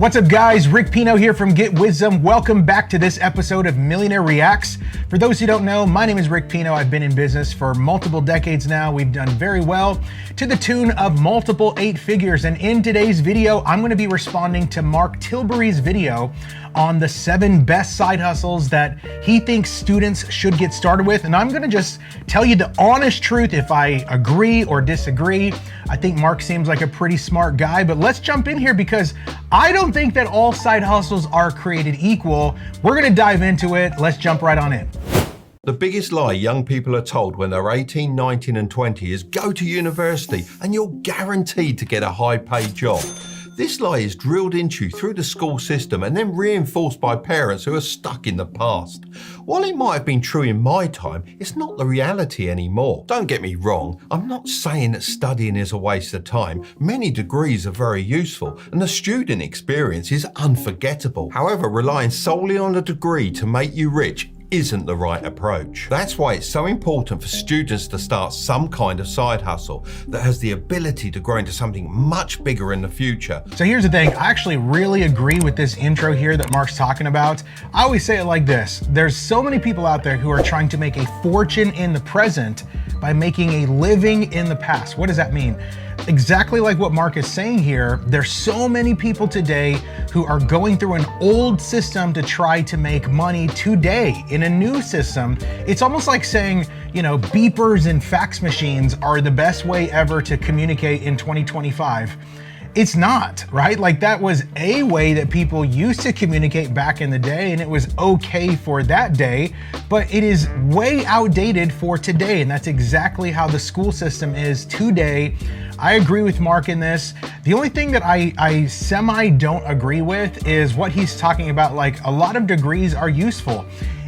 What's up guys, Rick Pino here from Get Wisdom. Welcome back to this episode of Millionaire Reacts. For those who don't know, my name is Rick Pino. I've been in business for multiple decades now. We've done very well to the tune of multiple 8 figures. And in today's video, I'm gonna be responding to Mark Tilbury's video on the 7 best side hustles that he thinks students should get started with. And I'm gonna just tell you the honest truth if I agree or disagree. I think Mark seems like a pretty smart guy, but let's jump in here because I don't think that all side hustles are created equal. We're gonna dive into it. Let's jump right on in. The biggest lie young people are told when they're 18, 19 and 20 is go to university and you're guaranteed to get a high-paid job. This lie is drilled into you through the school system and then reinforced by parents who are stuck in the past. While it might have been true in my time, it's not the reality anymore. Don't get me wrong, I'm not saying that studying is a waste of time. Many degrees are very useful and the student experience is unforgettable. However, relying solely on a degree to make you rich isn't the right approach. That's why it's so important for students to start some kind of side hustle that has the ability to grow into something much bigger in the future. So here's the thing, I actually really agree with this intro here that Mark's talking about. I always say it like this, there's so many people out there who are trying to make a fortune in the present by making a living in the past. What does that mean? Exactly like what Mark is saying here, there's so many people today who are going through an old system to try to make money today in a new system. It's almost like saying, you know, beepers and fax machines are the best way ever to communicate in 2025. It's not, right? Like that was a way that people used to communicate back in the day and it was okay for that day, but it is way outdated for today. And that's exactly how the school system is today. I agree with Mark in this. The only thing that I semi don't agree with is what he's talking about. Like a lot of degrees are useful.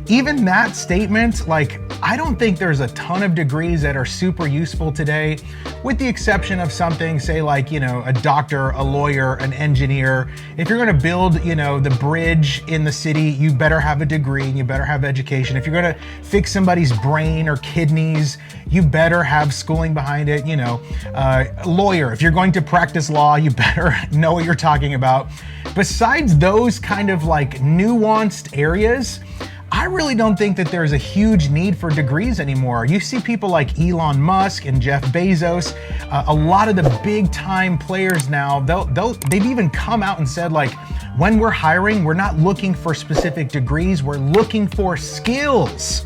Even that statement, like, I don't think there's a ton of degrees that are super useful today, with the exception of something, say like, you know, a doctor, a lawyer, an engineer. If you're gonna build, you know, the bridge in the city, you better have a degree and you better have education. If you're gonna fix somebody's brain or kidneys, you better have schooling behind it, you know. Lawyer, if you're going to practice law, you better know what you're talking about. Besides those kind of like nuanced areas, I really don't think that there's a huge need for degrees anymore. You see people like Elon Musk and Jeff Bezos, a lot of the big time players now, they've even come out and said like, when we're hiring, we're not looking for specific degrees, we're looking for skills.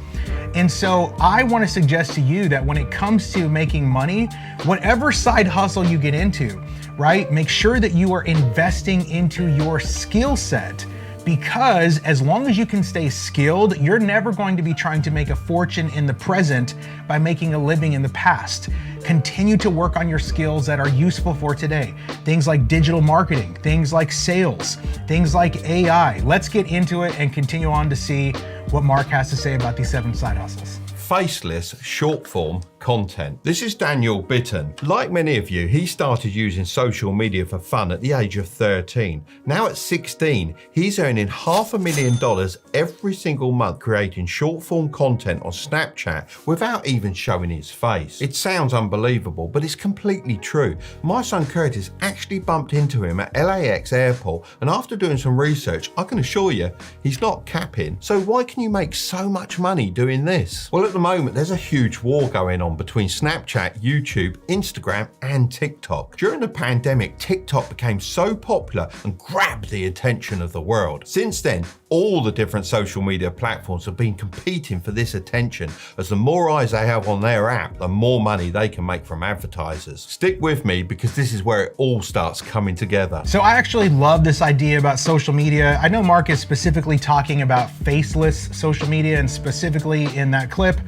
And so I want to suggest to you that when it comes to making money, whatever side hustle you get into, right, make sure that you are investing into your skill set. Because as long as you can stay skilled, you're never going to be trying to make a fortune in the present by making a living in the past. Continue to work on your skills that are useful for today. Things like digital marketing, things like sales, things like AI. Let's get into it and continue on to see what Mark has to say about these 7 side hustles. Faceless short form content. This is Daniel Bitton. Like many of you, he started using social media for fun at the age of 13. Now at 16, he's earning $500,000 every single month creating short form content on Snapchat without even showing his face. It sounds unbelievable, but it's completely true. My son Curtis actually bumped into him at LAX airport, and after doing some research, I can assure you, he's not capping. So why can you make so much money doing this? Well, at the moment, there's a huge war going on between Snapchat, YouTube, Instagram, and TikTok. During the pandemic, TikTok became so popular and grabbed the attention of the world. Since then, all the different social media platforms have been competing for this attention, as the more eyes they have on their app, the more money they can make from advertisers. Stick with me because this is where it all starts coming together. So I actually love this idea about social media. I know Mark is specifically talking about faceless social media, and specifically in that clip,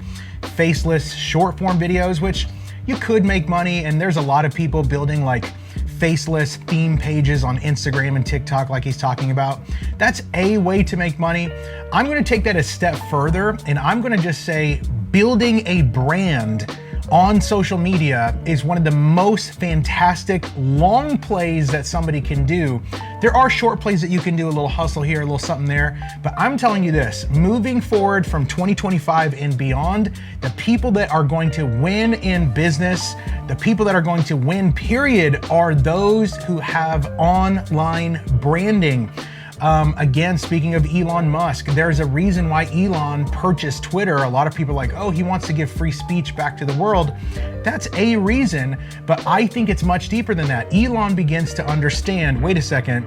faceless short form videos, which you could make money. And there's a lot of people building like faceless theme pages on Instagram and TikTok like he's talking about. That's a way to make money. I'm gonna take that a step further and I'm gonna just say building a brand on social media is one of the most fantastic long plays that somebody can do. There are short plays that you can do, a little hustle here, a little something there, but I'm telling you this, moving forward from 2025 and beyond, the people that are going to win in business, the people that are going to win, period, are those who have online branding. Again, speaking of Elon Musk, there's a reason why Elon purchased Twitter. A lot of people are like, oh, he wants to give free speech back to the world. That's a reason, but I think it's much deeper than that. Elon begins to understand, wait a second,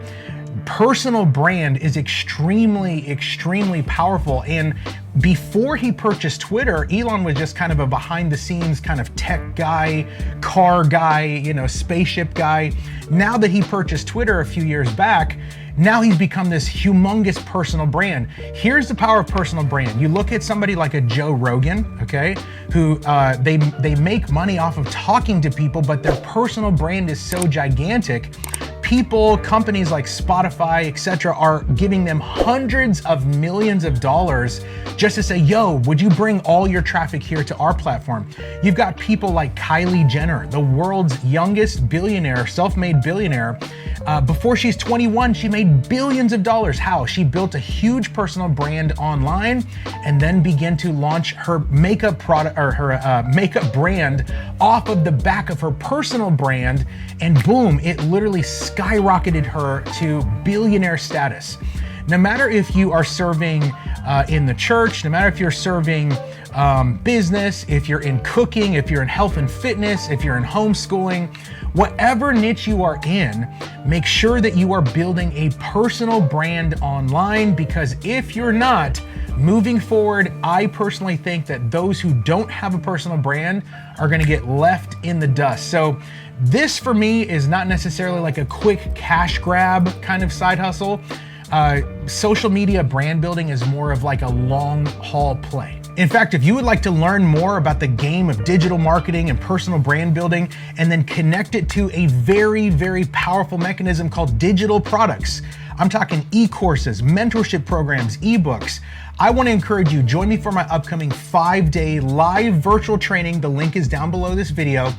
personal brand is extremely, extremely powerful. And before he purchased Twitter, Elon was just kind of a behind the scenes kind of tech guy, car guy, spaceship guy. Now that he purchased Twitter a few years back, now he's become this humongous personal brand. Here's the power of personal brand. You look at somebody like a Joe Rogan, okay, who they make money off of talking to people, but their personal brand is so gigantic. People, companies like Spotify, etc., are giving them hundreds of millions of dollars just to say, yo, would you bring all your traffic here to our platform? You've got people like Kylie Jenner, the world's youngest billionaire, self-made billionaire. Before she's 21, she made billions of dollars. How? She built a huge personal brand online and then began to launch her makeup product or her makeup brand off of the back of her personal brand, and boom, it literally skyrocketed her to billionaire status. No matter if you are serving in the church, no matter if you're serving business, if you're in cooking, if you're in health and fitness, if you're in homeschooling, whatever niche you are in, make sure that you are building a personal brand online, because if you're not, moving forward, I personally think that those who don't have a personal brand are gonna get left in the dust. So this for me is not necessarily like a quick cash grab kind of side hustle. Social media brand building is more of like a long haul play. In fact, if you would like to learn more about the game of digital marketing and personal brand building, and then connect it to a very, very powerful mechanism called digital products, I'm talking e-courses, mentorship programs, ebooks, I want to encourage you, join me for my upcoming 5-day live virtual training. The link is down below this video.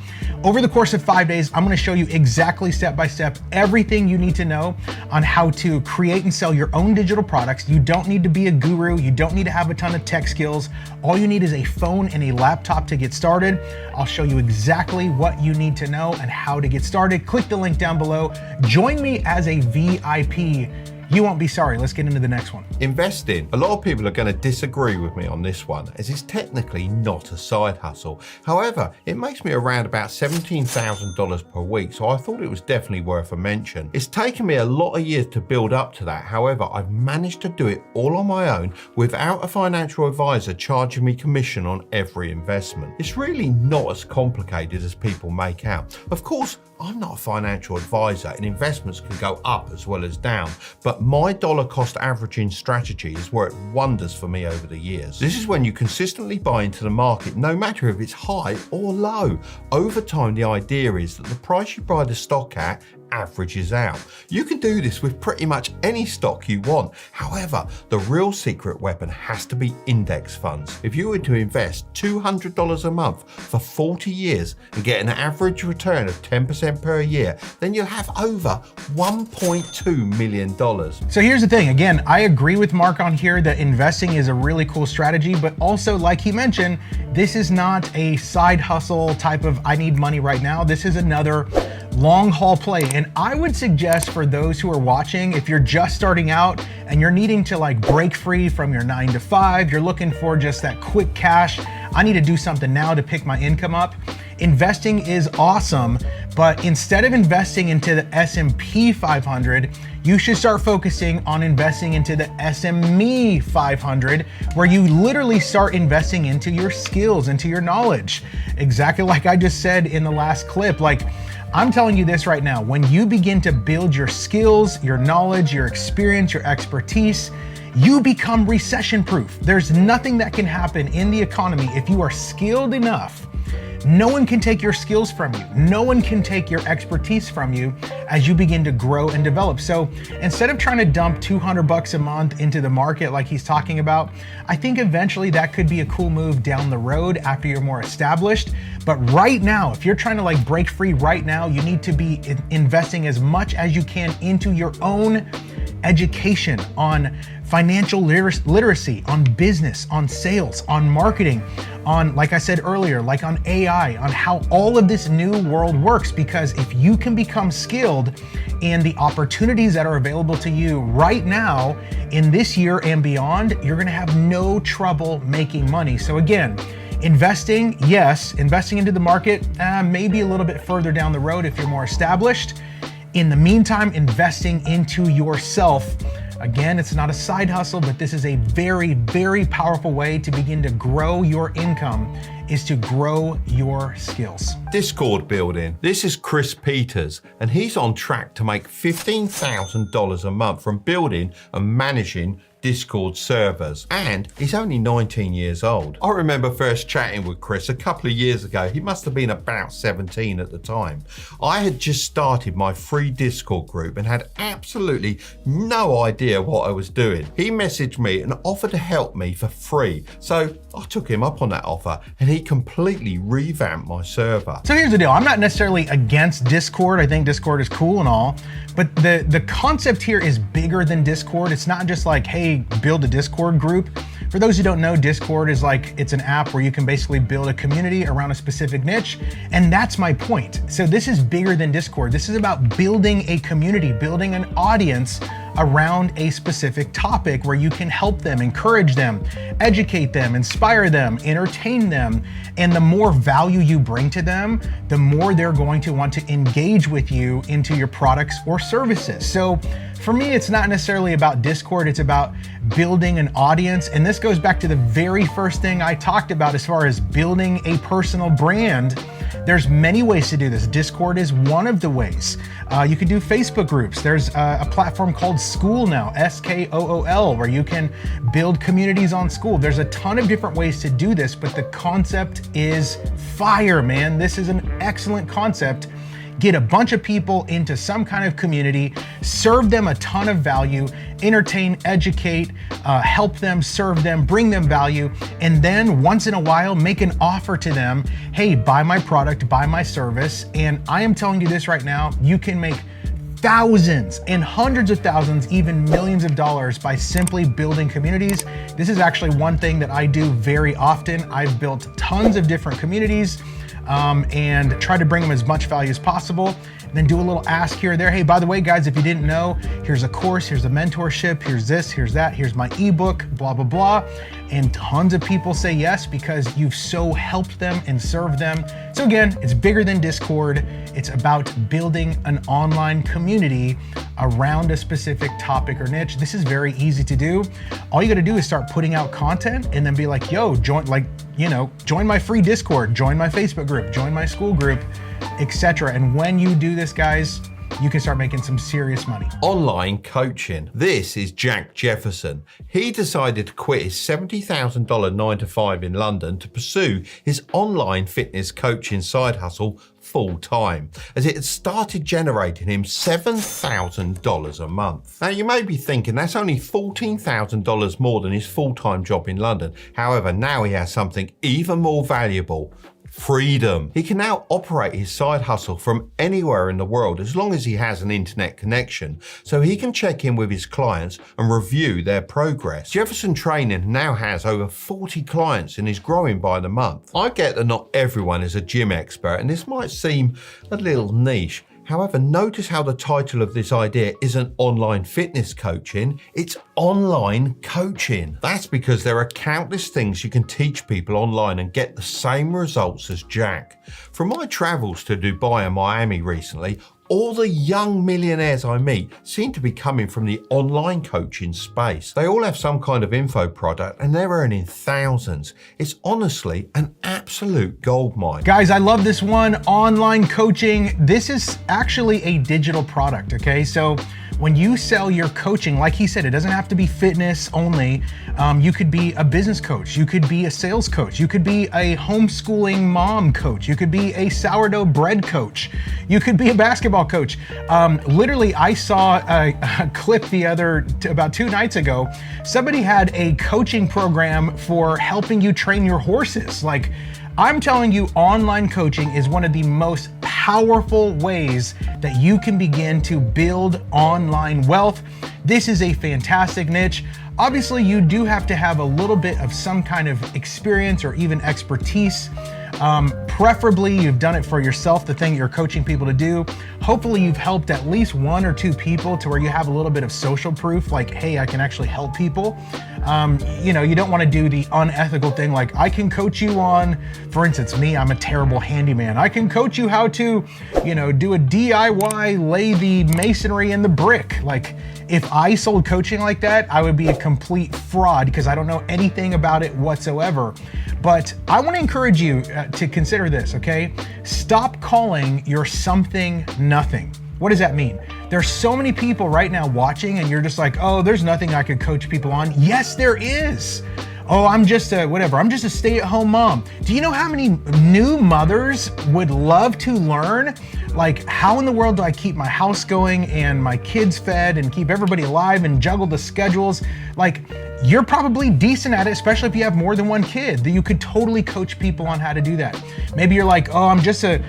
Over the course of 5 days, I'm going to show you exactly step by step everything you need to know on how to create and sell your own digital products. You don't need to be a guru. You don't need to have a ton of tech skills. All you need is a phone and a laptop to get started. I'll show you exactly what you need to know and how to get started. Click the link down below. Join me as a VIP. You won't be sorry. Let's get into the next one. Investing. A lot of people are going to disagree with me on this one, as it's technically not a side hustle. However, it makes me around about $17,000 per week, so I thought it was definitely worth a mention. It's taken me a lot of years to build up to that. However, I've managed to do it all on my own without a financial advisor charging me commission on every investment. It's really not as complicated as people make out. Of course, I'm not a financial advisor and investments can go up as well as down, but my dollar cost averaging strategy has worked wonders for me over the years. This is when you consistently buy into the market, no matter if it's high or low. Over time, the idea is that the price you buy the stock at averages out. You can do this with pretty much any stock you want. However, the real secret weapon has to be index funds. If you were to invest $200 a month for 40 years and get an average return of 10% per year, then you'll have over $1.2 million. So here's the thing. Again, I agree with Mark on here that investing is a really cool strategy, but also, like he mentioned, this is not a side hustle type of I need money right now. This is another long haul play. And I would suggest for those who are watching, if you're just starting out and you're needing to like break free from your 9 to 5, you're looking for just that quick cash, I need to do something now to pick my income up. Investing is awesome, but instead of investing into the S&P 500, you should start focusing on investing into the SME 500, where you literally start investing into your skills, into your knowledge. Exactly like I just said in the last clip, like I'm telling you this right now, when you begin to build your skills, your knowledge, your experience, your expertise, you become recession proof. There's nothing that can happen in the economy if you are skilled enough No one can take your skills from you. No one can take your expertise from you as you begin to grow and develop. So instead of trying to dump $200 a month into the market like he's talking about, I think eventually that could be a cool move down the road after you're more established. But right now, if you're trying to like break free right now, you need to be investing as much as you can into your own education on financial literacy, on business, on sales, on marketing, on, like I said earlier, like on AI, on how all of this new world works. Because if you can become skilled in the opportunities that are available to you right now in this year and beyond, you're gonna have no trouble making money. So again, investing, yes, investing into the market, maybe a little bit further down the road if you're more established. In the meantime, investing into yourself. Again, it's not a side hustle, but this is a very, very powerful way to begin to grow your income, is to grow your skills. Discord building. This is Chris Peters, and he's on track to make $15,000 a month from building and managing Discord servers, and he's only 19 years old. I remember first chatting with Chris a couple of years ago. He must have been about 17 at the time. I had just started my free Discord group and had absolutely no idea what I was doing. He messaged me and offered to help me for free, so I took him up on that offer and he completely revamped my server. So here's the deal. I'm not necessarily against Discord. I think Discord is cool and all, but the concept here is bigger than Discord. It's not just like, hey, build a Discord group. For those who don't know, Discord is like, it's an app where you can basically build a community around a specific niche. And that's my point. So this is bigger than Discord. This is about building a community, building an audience around a specific topic where you can help them, encourage them, educate them, inspire them, entertain them. And the more value you bring to them, the more they're going to want to engage with you into your products or services. So for me, it's not necessarily about Discord, it's about building an audience. And this goes back to the very first thing I talked about as far as building a personal brand. There's many ways to do this. Discord is one of the ways. You can do Facebook groups. There's a platform called School now, SKOOL, where you can build communities on School. There's a ton of different ways to do this, but the concept is fire, man. This is an excellent concept. Get a bunch of people into some kind of community, serve them a ton of value, entertain, educate, help them, serve them, bring them value, and then once in a while make an offer to them, hey, buy my product, buy my service. And I am telling you this right now, you can make thousands and hundreds of thousands, even millions of dollars by simply building communities. This is actually one thing that I do very often. I've built tons of different communities and try to bring them as much value as possible. And then do a little ask here or there. Hey, by the way, guys, if you didn't know, here's a course, here's a mentorship, here's this, here's that, here's my ebook, blah, blah, blah. And tons of people say yes because you've so helped them and served them. So again, it's bigger than Discord. It's about building an online community around a specific topic or niche. This is very easy to do. All you gotta do is start putting out content and then be like, yo, join my free Discord, join my Facebook group, join my school group, etc. And when you do this, guys, you can start making some serious money. Online coaching. This is Jack Jefferson. He decided to quit his $70,000 9-to-5 in London to pursue his online fitness coaching side hustle full time, as it had started generating him $7,000 a month. Now you may be thinking that's only $14,000 more than his full-time job in London. However, now he has something even more valuable: freedom. He can now operate his side hustle from anywhere in the world as long as he has an internet connection, so he can check in with his clients and review their progress. Jefferson Training now has over 40 clients and is growing by the month. I get that not everyone is a gym expert and this might seem a little niche. However, notice how the title of this idea isn't online fitness coaching, it's online coaching. That's because there are countless things you can teach people online and get the same results as Jack. From my travels to Dubai and Miami recently, all the young millionaires I meet seem to be coming from the online coaching space. They all have some kind of info product and they're earning thousands. It's honestly an absolute goldmine. Guys, I love this one, online coaching. This is actually a digital product, okay? So When you sell your coaching, like he said, it doesn't have to be fitness only. You could be a business coach. You could be a sales coach. You could be a homeschooling mom coach. You could be a sourdough bread coach. You could be a basketball coach. Literally, I saw a clip about 2 nights ago. Somebody had a coaching program for helping you train your horses. Like, I'm telling you, online coaching is one of the most powerful ways that you can begin to build online wealth. This is a fantastic niche. Obviously, you do have to have a little bit of some kind of experience or even expertise. Preferably, you've done it for yourself, the thing you're coaching people to do. Hopefully, you've helped at least 1 or 2 people to where you have a little bit of social proof, like, hey, I can actually help people. You don't want to do the unethical thing, like, I can coach you on, for instance, me, I'm a terrible handyman. I can coach you how to, do a DIY, lay the masonry in the brick. Like, if I sold coaching like that, I would be a complete fraud because I don't know anything about it whatsoever. But I want to encourage you to consider this, okay? Stop calling your something nothing. What does that mean? There's so many people right now watching and you're just like, oh, there's nothing I could coach people on. Yes, there is. Oh, I'm just a stay-at-home mom. Do you know how many new mothers would love to learn? Like, how in the world do I keep my house going and my kids fed and keep everybody alive and juggle the schedules? Like, you're probably decent at it, especially if you have more than 1 kid. You could totally coach people on how to do that. Maybe you're like, oh, I'm just a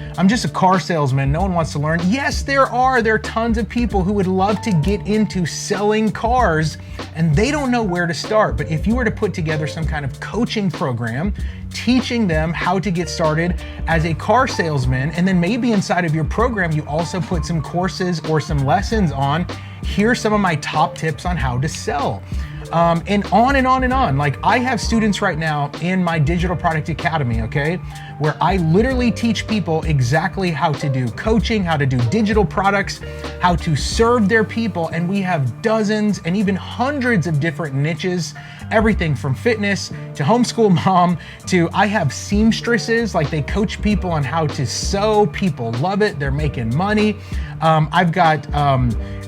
car salesman. No one wants to learn. Yes, there are tons of people who would love to get into selling cars and they don't know where to start. But if you were to put together some kind of coaching program, teaching them how to get started as a car salesman, and then maybe inside of your program, you also put some courses or some lessons on, here's some of my top tips on how to sell. And on and on and on. Like, I have students right now in my Digital Product Academy, okay, where I literally teach people exactly how to do coaching, how to do digital products, how to serve their people. And we have dozens and even hundreds of different niches, everything from fitness to homeschool mom to I have seamstresses, like they coach people on how to sew. People love it. They're making money. I've got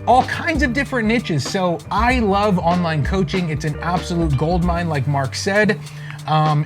all kinds of different niches. So I love online coaching. It's an absolute goldmine, like Mark said.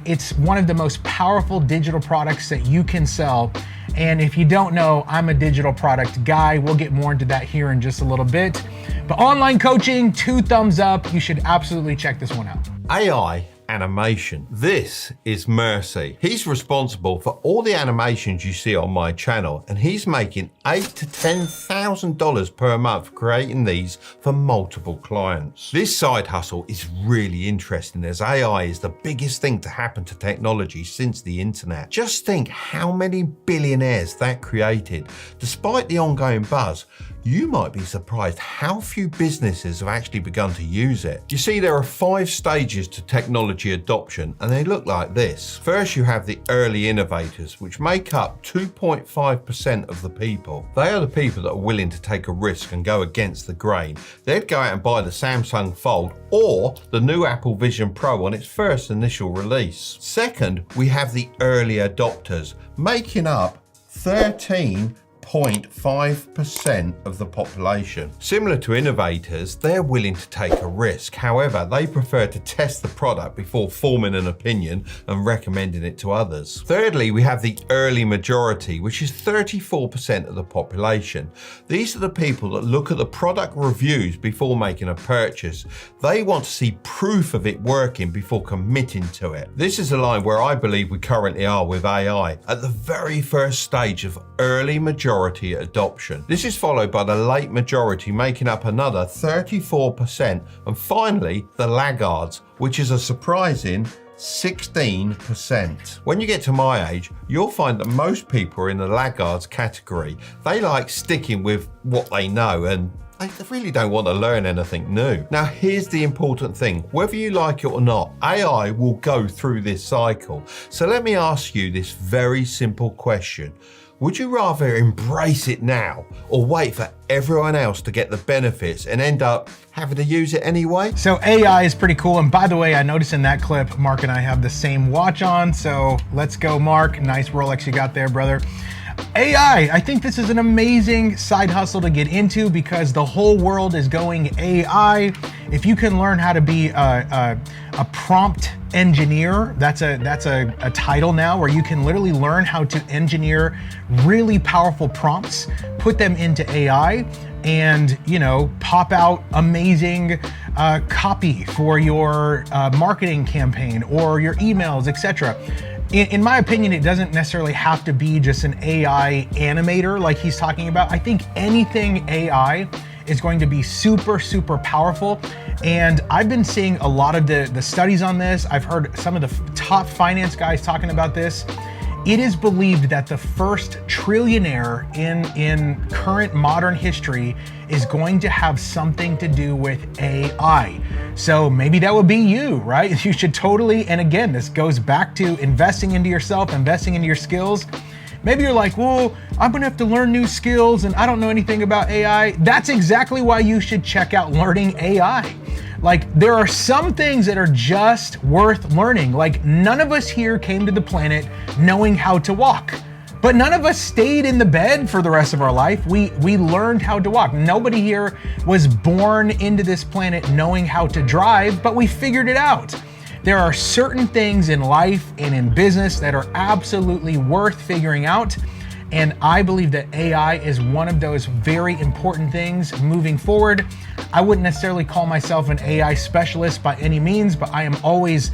It's one of the most powerful digital products that you can sell. And if you don't know, I'm a digital product guy. We'll get more into that here in just a little bit. But online coaching, 2 thumbs up. You should absolutely check this one out. AI animation. This is Mercy. He's responsible for all the animations you see on my channel, and he's making $8,000 to $10,000 per month creating these for multiple clients. This side hustle is really interesting as AI is the biggest thing to happen to technology since the internet. Just think how many billionaires that created. Despite the ongoing buzz, you might be surprised how few businesses have actually begun to use it. You see, there are 5 stages to technology adoption, and they look like this. First, you have the early innovators, which make up 2.5% of the people. They are the people that are willing to take a risk and go against the grain. They'd go out and buy the Samsung Fold or the new Apple Vision Pro on its first initial release. Second, we have the early adopters, making up 13.5% of the population. Similar to innovators, they're willing to take a risk. However, they prefer to test the product before forming an opinion and recommending it to others. Thirdly, we have the early majority, which is 34% of the population. These are the people that look at the product reviews before making a purchase. They want to see proof of it working before committing to it. This is a line where I believe we currently are with AI, at the very first stage of early majority adoption. This is followed by the late majority, making up another 34%, and finally the laggards, which is a surprising 16%. When you get to my age, you'll find that most people are in the laggards category. They like sticking with what they know and they really don't want to learn anything new. Now, here's the important thing. Whether you like it or not, AI will go through this cycle. So let me ask you this very simple question. Would you rather embrace it now or wait for everyone else to get the benefits and end up having to use it anyway? So AI is pretty cool. And by the way, I noticed in that clip, Mark and I have the same watch on. So let's go, Mark. Nice Rolex you got there, brother. AI, I think this is an amazing side hustle to get into because the whole world is going AI. If you can learn how to be a prompt engineer, that's a title now where you can literally learn how to engineer really powerful prompts, put them into AI, and pop out amazing copy for your marketing campaign or your emails, etc. In my opinion, it doesn't necessarily have to be just an AI animator like he's talking about. I think anything AI is going to be super, super powerful. And I've been seeing a lot of the studies on this. I've heard some of the top finance guys talking about this. It is believed that the first trillionaire in current modern history is going to have something to do with AI. So maybe that would be you, right? You should totally, and again, this goes back to investing into yourself, investing into your skills. Maybe you're like, well, I'm gonna have to learn new skills and I don't know anything about AI. That's exactly why you should check out Learning AI. Like, there are some things that are just worth learning. Like, none of us here came to the planet knowing how to walk, but none of us stayed in the bed for the rest of our life. We learned how to walk. Nobody here was born into this planet knowing how to drive, but we figured it out. There are certain things in life and in business that are absolutely worth figuring out. And I believe that AI is one of those very important things moving forward. I wouldn't necessarily call myself an AI specialist by any means, but I am always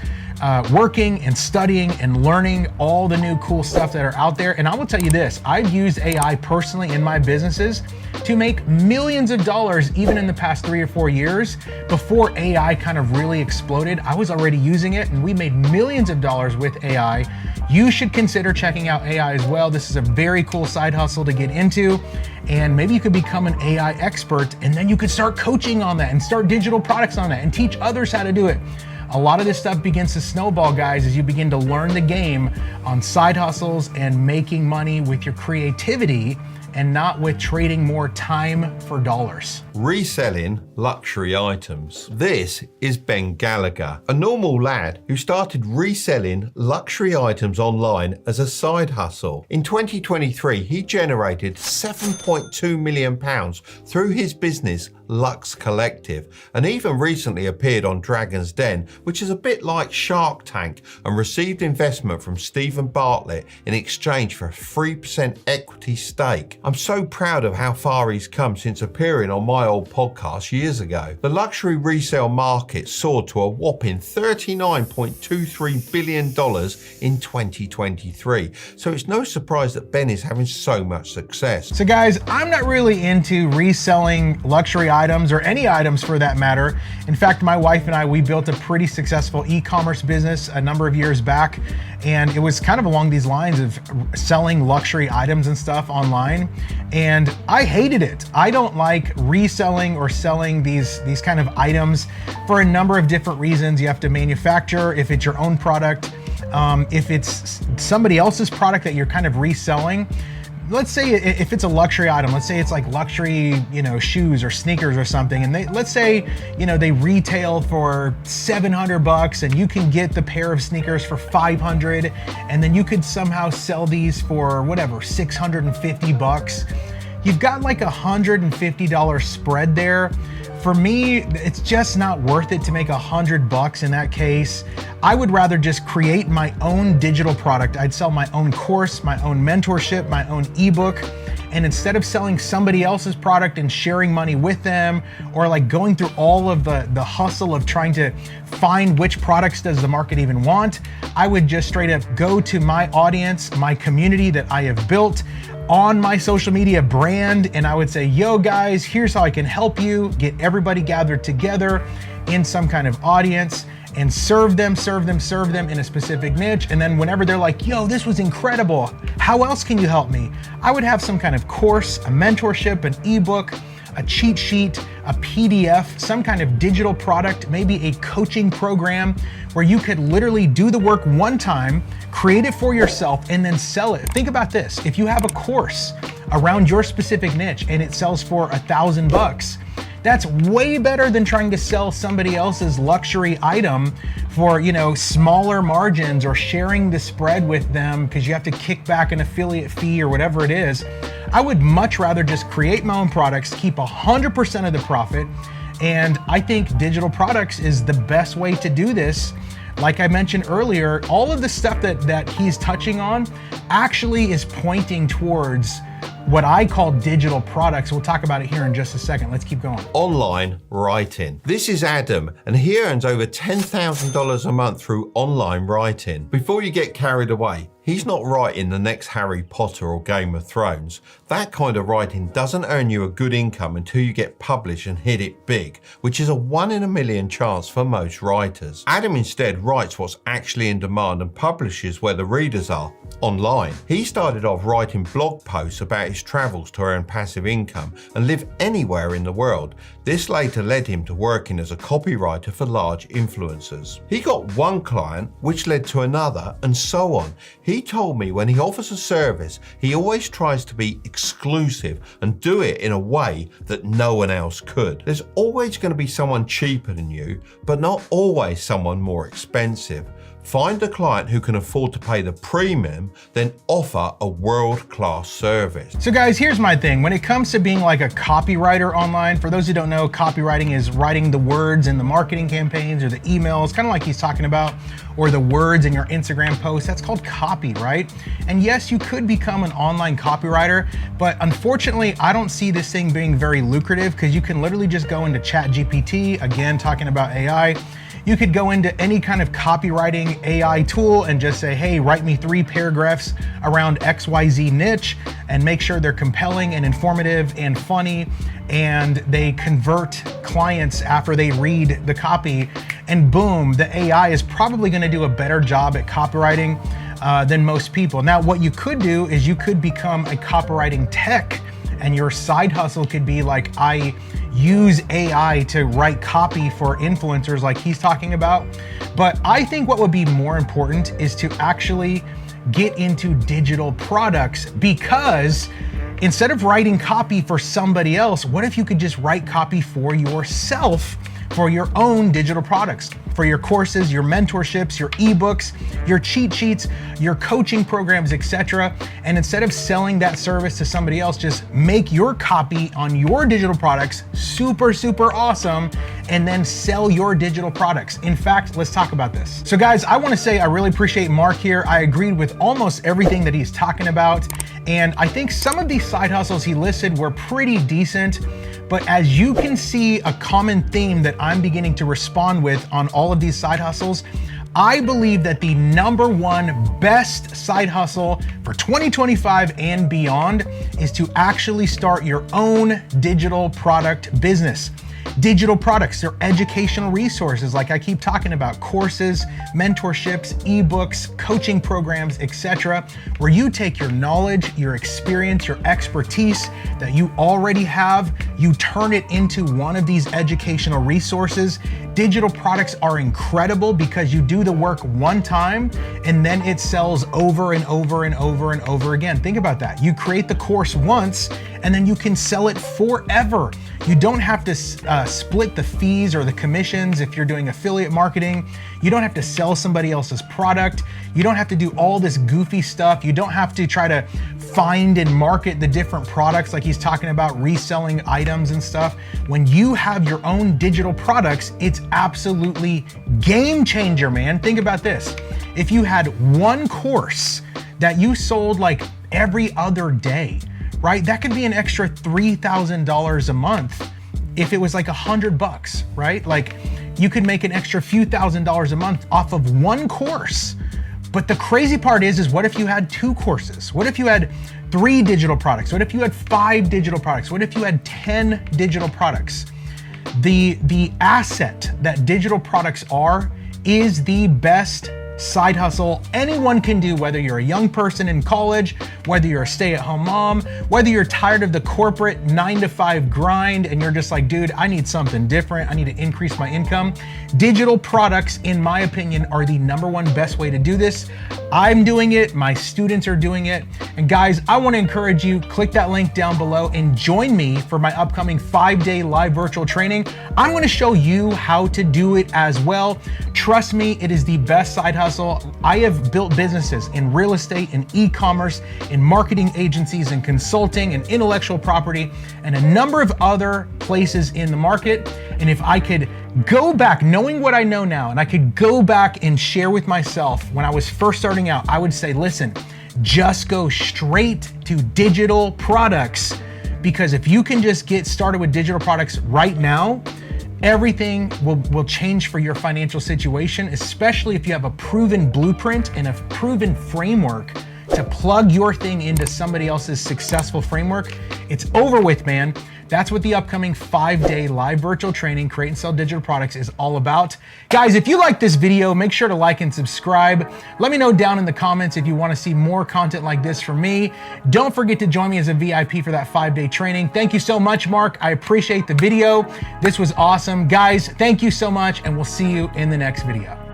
working and studying and learning all the new cool stuff that are out there. And I will tell you this, I've used AI personally in my businesses to make millions of dollars even in the past 3 or 4 years. Before AI kind of really exploded, I was already using it and we made millions of dollars with AI. You should consider checking out AI as well. This is a very cool side hustle to get into. And maybe you could become an AI expert and then you could start coaching on that and start digital products on that and teach others how to do it. A lot of this stuff begins to snowball, guys, as you begin to learn the game on side hustles and making money with your creativity and not with trading more time for dollars. Reselling luxury items. This is Ben Gallagher, a normal lad who started reselling luxury items online as a side hustle. In 2023, he generated £7.2 million through his business Lux Collective, and even recently appeared on Dragon's Den, which is a bit like Shark Tank, and received investment from Stephen Bartlett in exchange for a 3% equity stake. I'm so proud of how far he's come since appearing on my old podcast years ago. The luxury resale market soared to a whopping $39.23 billion in 2023, so it's no surprise that Ben is having so much success. So guys, I'm not really into reselling luxury items or any items for that matter. In fact, my wife and I, we built a pretty successful e-commerce business a number of years back, and it was kind of along these lines of selling luxury items and stuff online, and I hated it. I don't like reselling or selling these kind of items for a number of different reasons. You have to manufacture if it's your own product, if it's somebody else's product that you're kind of reselling. Let's say if it's a luxury item, let's say it's like luxury, shoes or sneakers or something, and let's say, they retail for $700 and you can get the pair of sneakers for $500, and then you could somehow sell these for whatever, $650. You've got like $150 spread there. For me, it's just not worth it to make $100 in that case. I would rather just create my own digital product. I'd sell my own course, my own mentorship, my own ebook. And instead of selling somebody else's product and sharing money with them, or like going through all of the hustle of trying to find which products does the market even want, I would just straight up go to my audience, my community that I have built on my social media brand, and I would say, yo guys, here's how I can help you, get everybody gathered together in some kind of audience and serve them in a specific niche. And then whenever they're like, yo, this was incredible, how else can you help me? I would have some kind of course, a mentorship, an ebook, a cheat sheet, a PDF, some kind of digital product, maybe a coaching program where you could literally do the work one time, create it for yourself, and then sell it. Think about this. If you have a course around your specific niche and it sells for $1,000, That's way better than trying to sell somebody else's luxury item for, smaller margins, or sharing the spread with them because you have to kick back an affiliate fee or whatever it is. I would much rather just create my own products, keep 100% of the profit. And I think digital products is the best way to do this. Like I mentioned earlier, all of the stuff that he's touching on actually is pointing towards what I call digital products. We'll talk about it here in just a second. Let's keep going. Online writing. This is Adam, and he earns over $10,000 a month through online writing. Before you get carried away, he's not writing the next Harry Potter or Game of Thrones. That kind of writing doesn't earn you a good income until you get published and hit it big, which is a 1 in a million chance for most writers. Adam instead writes what's actually in demand and publishes where the readers are, online. He started off writing blog posts about his travels to earn passive income and live anywhere in the world. This later led him to working as a copywriter for large influencers. He got one client, which led to another, and so on. He told me when he offers a service, he always tries to be exclusive and do it in a way that no one else could. There's always going to be someone cheaper than you, but not always someone more expensive. Find a client who can afford to pay the premium, then offer a world-class service. So guys, here's my thing. When it comes to being like a copywriter online, for those who don't know, copywriting is writing the words in the marketing campaigns or the emails, kind of like he's talking about, or the words in your Instagram post. That's called copy, right? And yes, you could become an online copywriter, but unfortunately, I don't see this thing being very lucrative because you can literally just go into ChatGPT, again, talking about AI. You could go into any kind of copywriting AI tool and just say, hey, write me 3 paragraphs around XYZ niche and make sure they're compelling and informative and funny, and they convert clients after they read the copy, and boom, the AI is probably gonna do a better job at copywriting than most people. Now, what you could do is you could become a copywriting tech, and your side hustle could be like, I use AI to write copy for influencers like he's talking about. But I think what would be more important is to actually get into digital products, because instead of writing copy for somebody else, what if you could just write copy for yourself, for your own digital products, for your courses, your mentorships, your ebooks, your cheat sheets, your coaching programs, etc. And instead of selling that service to somebody else, just make your copy on your digital products super, super awesome, and then sell your digital products. In fact, let's talk about this. So guys, I wanna say I really appreciate Mark here. I agreed with almost everything that he's talking about. And I think some of these side hustles he listed were pretty decent. But as you can see, a common theme that I'm beginning to respond with on all of these side hustles, I believe that the #1 best side hustle for 2025 and beyond is to actually start your own digital product business. Digital products, they're educational resources like I keep talking about, courses, mentorships, ebooks, coaching programs, etc., where you take your knowledge, your experience, your expertise that you already have, you turn it into one of these educational resources. Digital products are incredible because you do the work one time and then it sells over and over and over and over again. Think about that. You create the course once and then you can sell it forever. You don't have to split the fees or the commissions if you're doing affiliate marketing. You don't have to sell somebody else's product. You don't have to do all this goofy stuff. You don't have to try to find and market the different products like he's talking about, reselling items and stuff. When you have your own digital products, it's absolutely game changer, man. Think about this. If you had one course that you sold like every other day, right? That could be an extra $3,000 a month if it was like $100, right? Like you could make an extra few $1,000s a month off of one course. But the crazy part is what if you had 2 courses? What if you had 3 digital products? What if you had 5 digital products? What if you had 10 digital products? The asset that digital products are is the best side hustle anyone can do, whether you're a young person in college, whether you're a stay-at-home mom, whether you're tired of the corporate 9-to-5 grind and you're just like, dude, I need something different. I need to increase my income. Digital products, in my opinion, are the #1 best way to do this. I'm doing it, my students are doing it. And guys, I want to encourage you, click that link down below and join me for my upcoming 5-day live virtual training. I'm going to show you how to do it as well. Trust me, it is the best side hustle. I have built businesses in real estate, in e-commerce, in marketing agencies, in consulting, and intellectual property, and a number of other places in the market. And if I could go back, knowing what I know now, and I could go back and share with myself when I was first starting out, I would say, listen, just go straight to digital products. Because if you can just get started with digital products right now, everything will change for your financial situation, especially if you have a proven blueprint and a proven framework to plug your thing into somebody else's successful framework. It's over with, man. That's what the upcoming 5-day live virtual training, Create and Sell Digital Products, is all about. Guys, if you like this video, make sure to like and subscribe. Let me know down in the comments if you want to see more content like this from me. Don't forget to join me as a VIP for that 5-day training. Thank you so much, Mark. I appreciate the video. This was awesome. Guys, thank you so much, and we'll see you in the next video.